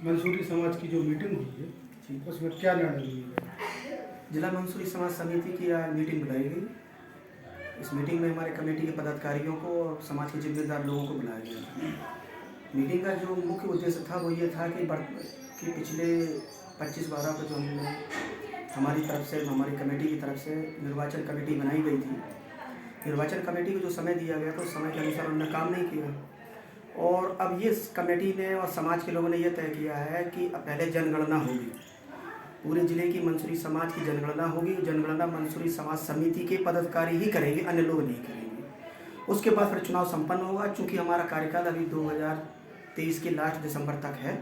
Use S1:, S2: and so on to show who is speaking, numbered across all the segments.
S1: मंसूरी समाज की जो मीटिंग हुई है उसमें क्या निर्णय लिया गया?
S2: जिला मंसूरी समाज समिति की आज मीटिंग बुलाई गई। इस मीटिंग में हमारे कमेटी के पदाधिकारियों को और समाज के जिम्मेदार लोगों को बुलाया गया था। मीटिंग का जो मुख्य उद्देश्य था वो ये था कि पिछले 25/12 को जो हमने हमारी तरफ से हमारी कमेटी की तरफ से निर्वाचन कमेटी बनाई गई थी। निर्वाचन कमेटी को जो समय दिया गया था उस समय के अनुसार उन्होंने काम नहीं किया और अब ये कमेटी ने और समाज के लोगों ने ये तय किया है कि अब पहले जनगणना होगी। पूरे जिले की मंसूरी समाज की जनगणना होगी। जनगणना मंसूरी समाज समिति के पदाधिकारी ही करेंगे, अन्य लोग नहीं करेंगे। उसके बाद फिर चुनाव संपन्न होगा। चूँकि हमारा कार्यकाल अभी 2023 के लास्ट दिसंबर तक है।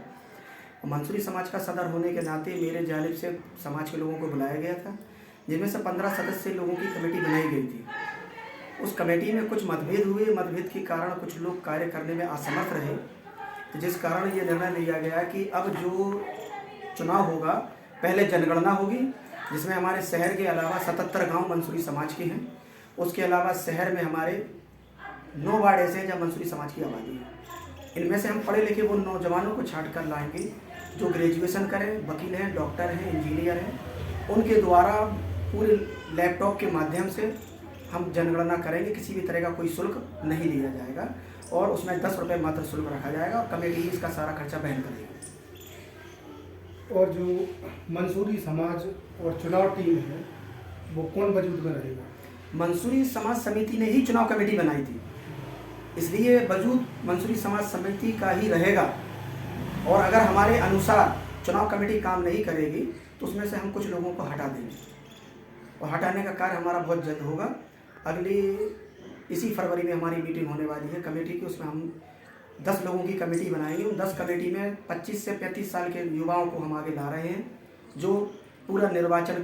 S2: मंसूरी समाज का सदर होने के नाते मेरे जानिब से समाज के लोगों को बुलाया गया था, जिनमें से 15 सदस्य लोगों की कमेटी बनाई गई थी। उस कमेटी में कुछ मतभेद हुए। मतभेद के कारण कुछ लोग कार्य करने में असमर्थ रहे, तो जिस कारण ये निर्णय लिया गया कि अब जो चुनाव होगा पहले जनगणना होगी, जिसमें हमारे शहर के अलावा 77 गांव मंसूरी समाज के हैं। उसके अलावा शहर में हमारे 9 वार्ड ऐसे हैं जहाँ मंसूरी समाज की आबादी है। इनमें से हम पढ़े लिखे वो नौजवानों को छांट कर लाएंगे जो ग्रेजुएशन करें, वकील हैं, डॉक्टर हैं, इंजीनियर हैं। उनके द्वारा पूरे लैपटॉप के माध्यम से हम जनगणना करेंगे। किसी भी तरह का कोई शुल्क नहीं लिया जाएगा और उसमें 10 रुपये मात्र शुल्क रखा जाएगा और कमेटी ही इसका सारा खर्चा वहन करेगी।
S1: और जो मंसूरी समाज और चुनाव टीम है वो कौन वजूद में रहेगा?
S2: मंसूरी समाज समिति ने ही चुनाव कमेटी बनाई थी, इसलिए वजूद मंसूरी समाज समिति का ही रहेगा। और अगर हमारे अनुसार चुनाव कमेटी काम नहीं करेगी तो उसमें से हम कुछ लोगों को हटा देंगे और हटाने का कार्य हमारा बहुत जल्द होगा। इसी फरवरी में हमारी मीटिंग होने वाली है कमेटी की। उसमें हम 10 लोगों की कमेटी बनाएंगे। उन 10 कमेटी में 25 से 35 साल के युवाओं को हम आगे ला रहे हैं, जो पूरा निर्वाचन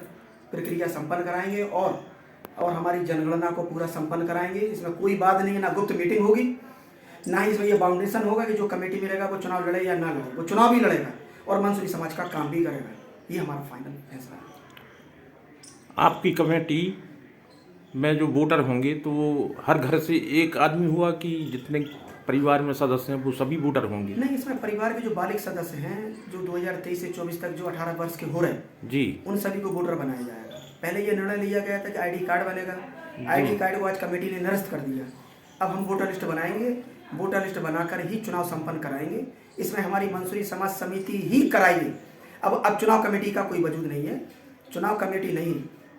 S2: प्रक्रिया संपन्न कराएंगे और हमारी जनगणना को पूरा संपन्न कराएंगे। इसमें कोई बात नहीं है, ना गुप्त मीटिंग होगी, ना ही इसमें यह बाउंडेशन होगा कि जो कमेटी में रहेगा वो चुनाव लड़े या ना लड़े। वो चुनाव भी लड़ेगा और मंसूरी समाज का काम भी करेगा। ये हमारा फाइनल फैसला है।
S3: आपकी कमेटी में जो वोटर होंगे तो हर घर से एक आदमी हुआ कि जितने परिवार में सदस्य हैं वो सभी वोटर होंगे?
S2: नहीं, इसमें परिवार के जो बालिग सदस्य हैं जो 2023 से 24 तक जो 18 वर्ष के हो रहे हैं
S3: जी,
S2: उन सभी को वोटर बनाया जाएगा। पहले ये निर्णय लिया गया था कि आईडी कार्ड बनेगा। आईडी कार्ड को आज कमेटी ने निरस्त कर दिया। अब हम वोटर लिस्ट बनाएंगे, वोटर लिस्ट बनाकर ही चुनाव संपन्न कराएंगे। इसमें हमारी मंसूरी समाज समिति ही कराएगी। अब चुनाव कमेटी का कोई वजूद नहीं है। चुनाव कमेटी नहीं,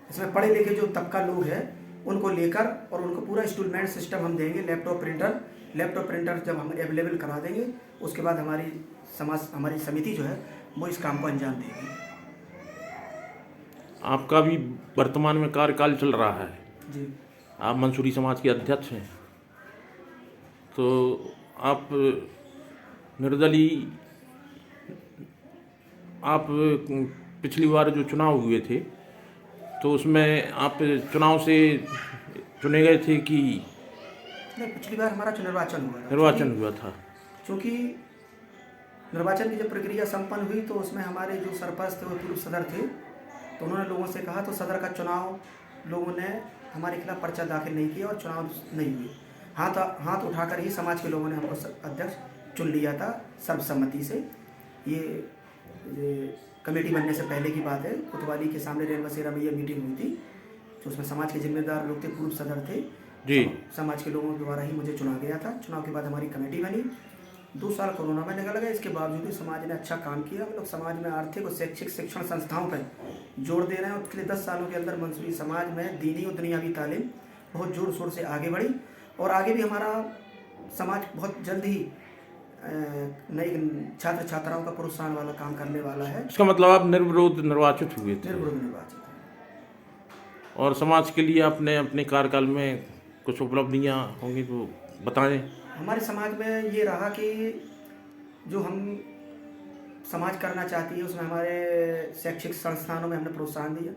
S2: इसमें पढ़े लिखे जो तबका लोग हैं उनको लेकर और उनको पूरा इंस्टॉलमेंट सिस्टम हम देंगे। लैपटॉप प्रिंटर जब हम अवेलेबल करा देंगे उसके बाद हमारी समिति जो है वो इस काम को अंजाम देगी।
S3: आपका भी वर्तमान में कार्यकाल चल रहा है
S2: जी,
S3: आप मंसूरी समाज के अध्यक्ष हैं, तो आप निर्दलीय आप पिछली बार जो चुनाव हुए थे तो उसमें आप चुनाव से चुने गए थे कि
S2: नहीं, पिछली बार हमारा
S3: निर्वाचन हुआ था?
S2: क्योंकि निर्वाचन की जब प्रक्रिया संपन्न हुई तो उसमें हमारे जो सरपंच थे वो पूर्व सदर थे, तो उन्होंने लोगों से कहा, तो सदर का चुनाव लोगों ने हमारे खिलाफ पर्चा दाखिल नहीं किया और चुनाव नहीं हुए। हाथ उठाकर ही समाज के लोगों ने हमको अध्यक्ष चुन लिया था सर्वसम्मति से। ये कमेटी बनने से पहले की बात है। कोतवाली के सामने रेल बसेरा में ये मीटिंग हुई थी, तो उसमें समाज के जिम्मेदार लोग थे, पूर्व सदर थे
S3: जी।
S2: समाज के लोगों द्वारा ही मुझे चुना गया था। चुनाव के बाद हमारी कमेटी बनी। 2 साल कोरोना में निकल गए, इसके बावजूद भी समाज ने अच्छा काम किया। हम लोग समाज में आर्थिक और शैक्षिक शिक्षण संस्थाओं पर जोर दे रहे हैं और पिछले 10 सालों के अंदर मंसूरी समाज में दीनी और दुनियावी तालीम बहुत जोर शोर से आगे बढ़ी और आगे भी हमारा समाज बहुत जल्द ही नई छात्र छात्राओं का प्रोत्साहन वाला काम करने वाला है।
S3: इसका मतलब आप निर्विरोध निर्वाचित हुए थे?
S2: निर्विरोध निर्वाचित है।
S3: और समाज के लिए आपने अपने कार्यकाल में कुछ उपलब्धियां होंगी तो बताएं।
S2: हमारे समाज में ये रहा कि जो हम समाज करना चाहती है उसमें हमारे शैक्षिक संस्थानों में हमने प्रोत्साहन दिया।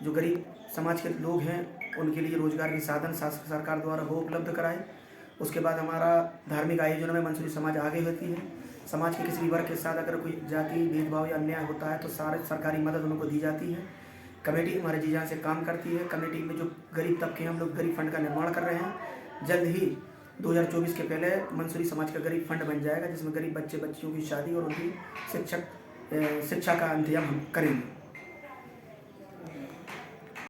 S2: जो गरीब समाज के लोग हैं उनके लिए रोजगार के साधन सरकार द्वारा वो उपलब्ध कराए। उसके बाद हमारा धार्मिक आयोजनों में मंसूरी समाज आगे होती है। समाज के किसी भी वर्ग के साथ अगर कोई जाति भेदभाव या अन्याय होता है तो सारे सरकारी मदद उनको दी जाती है। कमेटी हमारे जी जान से काम करती है। कमेटी में जो गरीब तबके हैं हम लोग गरीब फंड का निर्माण कर रहे हैं। जल्द ही 2024 के पहले मंसूरी समाज का गरीब फंड बन जाएगा, जिसमें गरीब बच्चे बच्चियों की शादी और उनकी शिक्षा का इंतजाम हम करेंगे।